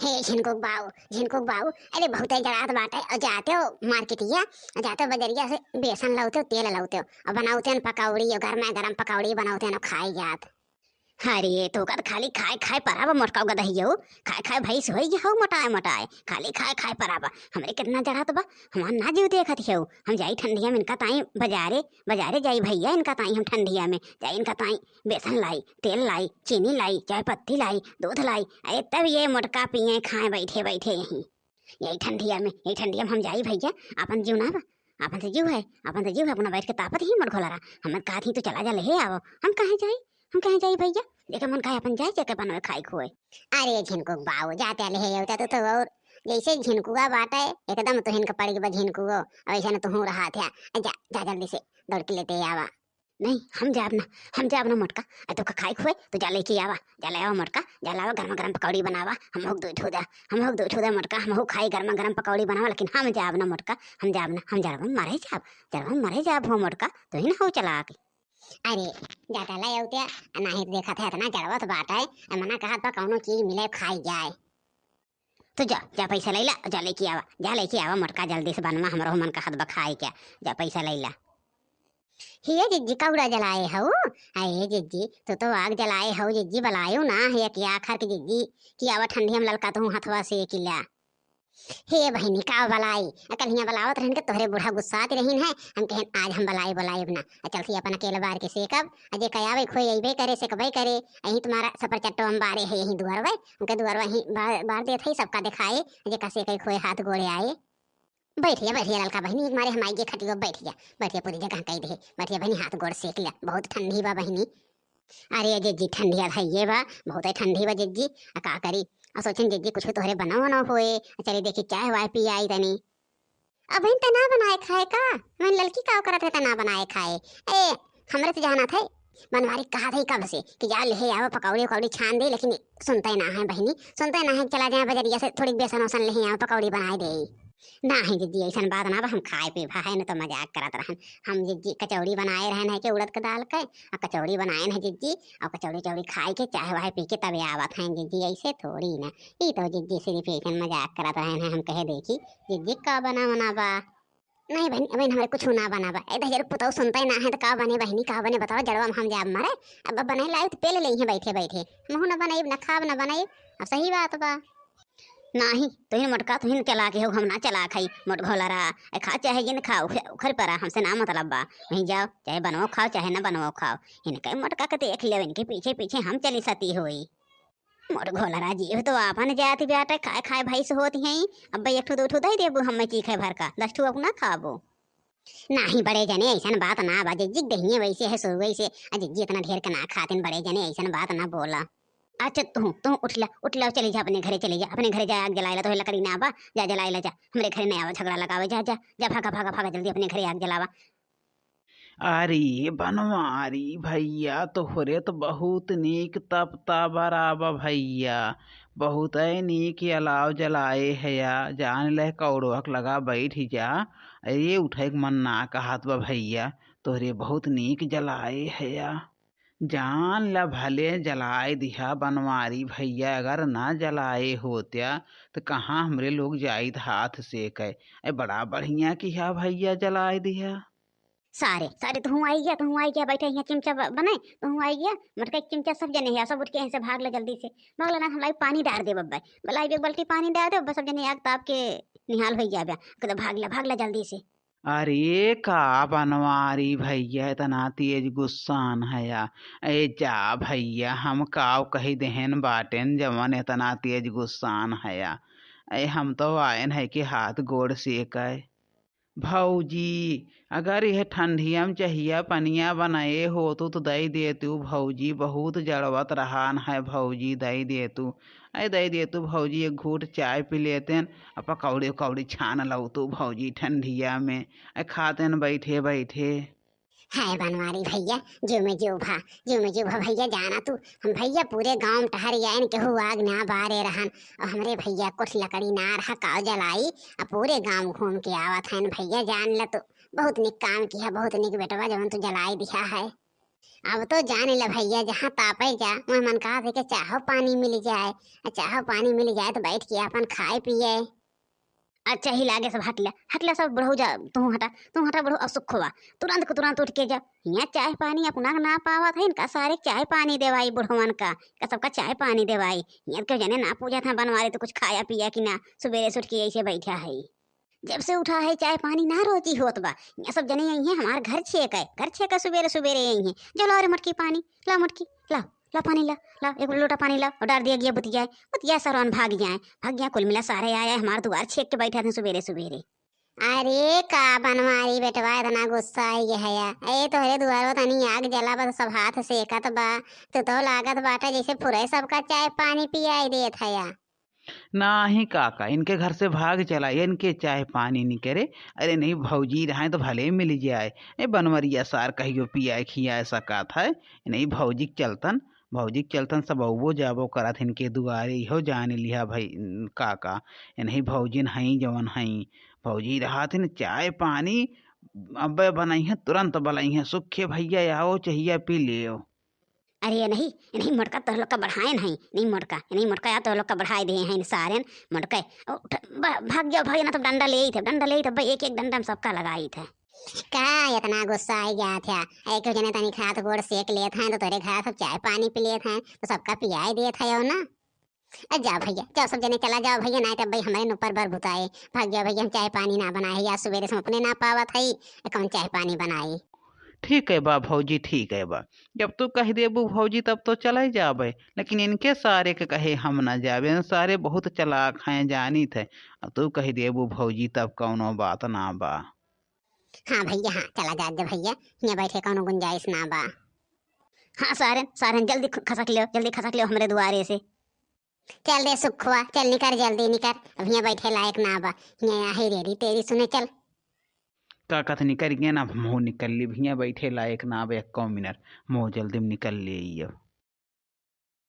हे झिनकुक बाऊ, अरे बहुत जड़ात बाटे और जाते हो मार्केटिया, जाते हो बजरिया से बेसन लाते हो, तेल लाते हो और बनाते हैं पकौड़ी और घर में गरम पकौड़ी बनाते हैं खाई जात। अरे तो कद खाली खाए खाए पराबा मोटका गदहियो, खाए खाए भैंस होई हो मोटाए मोटाए, खाली खाए खाए पराबा हमरे कितना जड़ात बा, हमार ना जीव देखत हो। हम जाई ठंडिया में इनका ताई बाजारे बाजारे जाई भैया, इनका ताई हम ठंडिया में जाई, इनका ताई बेसन लाई, तेल लाई, चीनी लाई, चाय पत्ती लाई, दूध लाई, अरे तब ये मोटका पिए खाए बैठे बैठे यही ठंडिया में, यही ठंडिया में हम जाई भैया। अपन जीव ना बा, अपन से जीव है, अपन से जीव है, अपना बैठ के तापत ही मत घोला रहा। हम कहा थी तो चला जा ले आओ, हम कहाँ जाई, हम कहाँ जाई भैया, देखे मन कहे अपन जाए जाके बनवे खाई खोए। अरे झिनकुक बाबू जाते ले होता तो और जैसे झिनकुआ बाटा है एकदम तो हिनका पड़ गया झिनकुओ, ऐसा न तू रहा था। जा जा जल्दी से दौड़ के लेते आवा। नहीं हम जाब ना मोटका, तो खाई खोए तो जा लेके आवा, जा ले आवा मोटका, जा लावा गरम गरम पकौड़ी बनावा, हम होक दो ठुदा मोटका, हम हो खाई गरम गरम पकौड़ी बनावा। लेकिन हम जाब ना मोटका, हम जाब मरे जाब हो मोटका, तो ही ना हो चला के। अरे जाता ला उत्या नहीं देखा था इतना जड़वत बात है, मना कहा तो कौनो चीज मिले खाई जाए। तो जा जा पैसा ले ला, जा लेके आवा मोटका, जल्दी से बनवा, हमरो मन कहत बा खाई क्या, जा पैसा ले ला। हिये जिज्जी कौड़ा जलाए हो, अरे जिज्जी तो आग जलाए हो जिज्जी, बलायो ना ये क्या आखर की जिज्जी कि आवा ठंडी में ललका तू हथवा से किला। हे बहनी का बलाई, कल हिया बलावत रहन के तोहरे बूढ़ा गुस्सात रहीन है, हम कहन आज हम बलाई ना, चल थी अपन अकेले बार के सेकब, अजे कयावे खोई अइबे करे सेकबे करे, यही तुम्हारा सपर चट्टो हम बारे है, यही दुआरवे उनके दुआरवा ही बार देत है, सबका दिखाए अजे का सेके खोए हाथ गोड़े आए। बैठिए ललका बहनी, एक मारे हम आइए खटियो, बैठिए पूरी जगह कही दे, बैठिए बहनी हाथ गोड़ सेक लिया, बहुत ठंडी बा बहनी। अरे जिज्जी ठंडी है बा, बहुत ठंडी बा जिज्जी, का करी और सोचन जिज्जी कुछ तोहरे बनाओ ना होए, चले देखी चाय वाय पी आई तनी। अब इन तना बनाए खाए का, मैं लड़की का करत है तना बनाए खाए, ए हमरे से जाना थे मनवारी कहा थे कब से कि जा ले आओ पकौड़ी उकौड़ी छान दे, लेकिन सुनते ना है बहनी, सुनते ना है, चला जाए बजरिया से थोड़ी बेसन वसन ले आओ पकौड़ी बनाए दे। ना है जिज्जी ऐसा बात ना बा, हम खाए पी भा है न तो मजाक करत रहन। हम जिज्जी कचौड़ी बनाए रहन है कि उड़द के दाल के, और कचौड़ी बनाए है जिज्जी, और कचौड़ी चौड़ी खाए के चाय वाय पी के तब आवत हैं जिज्जी, ऐसे थोड़ी ना। ई तो जिज्जी सिर्फ ऐसा मजाक करत रहन है, हम कहे देखी जिज्जी का बना बा। नहीं बहनी बहन हमारे कुछ ना बना बा, ए दहर पुतौ सुनते ना है तो का बने बहनी, का बने बताओ, जड़वा हम जाब मारे, अब बने लाए तो पेले ले बैठे बैठे, महू ना बनाई ना खाब ना बनाई, अब सही बात बा। नाही तो ही मटका तो ही चला के हो, हम ना चला खाई मोट घोला रहा खा चाहे जिन खाओ खर परा, हमसे ना मतलब बा, वहीं जाओ चाहे बनवाओ खाओ चाहे ना बनवाओ खाओ, इनके मटका के देख ले, इनके पीछे पीछे हम चली सती हुई। मोट घोला रहा जी तो आपन जाती बेटा खाए खाए भैंस होती हैं, अब एक ठो दो ठो दे देबू, हम चीखे भर का 10 ठो अपना खाबो। नाही बड़े जने ऐसा बात ना बा जिज्जी, दहिए वैसे है सो वैसे, जिज्जी इतना ढेर के ना खाते बड़े जने ऐसा बात ना बोला। अच्छा तू उठ ला चली जा अपने घरे जा, आग जलाएला तो लकड़ी ना आवा, जा जलाएला जा, हमरे घरे नहीं आवा झगड़ा लगावे, जा जा जा भागा जल्दी अपने घरे आग जलावा। अरे बनवारी भैया तोहरे तो बहुत नीक तपता बराबा भैया, बहुत नीक अलाव जलाए है या, जान ले कौड़वक लगा बैठ जा, अरे उठे के मन ना कहत बा भैया, तोहरे बहुत नीक जलाए है या, जान ला भले जलाए दिया बनवारी भैया, अगर ना जलाए होत्या तो कहाँ हमरे लोग जाइत हाथ से कहे, बड़ा बढ़िया किया भैया जलाए दिया। सारे सारे तो हूँ आई गया बैठे यहाँ चिमचा बनाए तो हूँ आई गया, मटका एक चिमचा सब जने है, सब उठ के यहाँ से भाग ले जल्दी से, भाग लेना, हम लाई पानी डाल दे बब्बा, बलाई एक बाल्टी पानी डाल दे बस, सब जने आग ताप के निहाल हो गया, कहते भाग ले जल्दी से। अरे का बनवारी भैया इतना तेज गुस्सान है या, ए जा भैया हम काव कही देहन बाटेन जवन इतना तेज गुस्सान है या, हम तो आयन है कि हाथ गोड़ सेक भौजी, अगर यह ठंडिया में चाहिए पनिया बनाए हो तो दे देतू भौजी, बहुत जड़वत रहान है भौजी, दे देतू भौजी, एक घूट चाय पी लेते और पकौड़ी उकौड़ी छान लो तू भौजी ठंडिया में, खाते बैठे बैठे। है बनवारी भैया जो में जो भा भैया जाना तू, हम भैया पूरे गांव टहर आयन केहू आग ना बारे रहन, और हमरे भैया कुछ लकड़ी ना रहा काव जलाई, और पूरे गांव घूम के आवत हैं भैया, जान ल तू बहुत निक काम किया, बहुत निक बेटवा जवन तू जलाई दिया है। अब तो जाने ला भैया, जहाँ तापे जा वहाँ मन कहा थे कि चाहो पानी मिल जाए, चाहो पानी मिल जाए तो बैठ के अपन खाए पिए। अच्छा ही लागे सब हटला हटला सब बढ़ो जा, तू हटा बढ़ो असुख हुआ। तुरंत को तुरंत उठ के जा, यहाँ चाय पानी अपना ना पावा था इनका सारे चाय पानी देवाई बुढ़वन का सबका चाय पानी देवाई। यहाँ क्यों जाने ना पूछा था बनवारे तो कुछ खाया पिया कि ना, सुबेरे से उठ के ऐसे बैठा है। जब से उठा है चाय पानी ना रोजी होत बा। यहाँ सब जने यही है, हमार घर छेक है सुबेरे सुबेरे यही है। जो ला रे मटकी पानी, ला मटकी ला, ला पानी ला, ला एक लोटा पानी ला और डाल दिया गया बुतिया सरवन भाग जाए कुल मिला सारे आए हमारे द्वार छेक के बैठे थे सुबेरे सुबेरे। अरे का बनवारी बेटवा इतना गुस्सा आई है या ए तोहरे दुआरो तनी आग जला बा सब हाथ सेकत बा, तो लागत बाटा जैसे पूरे सबका चाय पानी पियाई देत है या। नाही काका, इनके घर से भाग चला, इनके चाय पानी नहीं करे। अरे नहीं भौजी रहे तो भले मिल जाए। ए बनवरिया सार कहियो पिया खिया सका था। नहीं भौजी के चलतन सब अबो जाबो करत इनके दुआरे इहो जाने लिया भाई काका। नहीं भौजी नहीं जवन हई भौजी रहा थे चाय पानी अब्बे बनाई है, तुरंत बनाई है, सुखे भैया आओ चाहिए पी लियो। अरे ये नहीं मोटका तो लोग का बढ़ाए नहीं मोटका या तो लोग का बढ़ाए दिए हैं सारे मोटका। भाग जाओ ना तो डंडा ले ही थे भाई, एक एक डंडा में सबका लगाई थे। का इतना गुस्सा आई गया था, एक जने तनी खात गोड़ सेक लिए थे तो तेरे घर सब चाय पानी पी लिए थे तो सबका पियाई दिए थे ना। जाओ भैया जाओ, सब जने चला जाओ भैया, नहीं तब भाई हमारे ऊपर बर भुताए। भाग जाओ भैया, हम चाय पानी ना बनाए या सुबेरे से अपने ना पावा था कौन चाय पानी बनाई। ठीक है बा भौजी, ठीक है बा, जब तू कह देबू भौजी तब तो चले जाबे, लेकिन इनके सारे के कहे हम न जाबे, सारे बहुत चलाक हैं जानी थे। अब तू कह देबू भौजी तब कौनो बात ना बा। हाँ भैया हाँ, चला जा भैया, यहाँ बैठे कौनो गुंजाइश ना बा। हाँ सारन जल्दी खसक लो हमरे दुआरे से। चल दे सुखुआ, चल निकर जल्दी निकर, अब यहाँ बैठे लायक ना बा, यहाँ ही रेडी तेरी सुने चल। का कथ निकल गया ना, मुँह निकल ली भैया बैठे लायक ना बे, 1 मिनट मुँह जल्दी में निकल ले अब।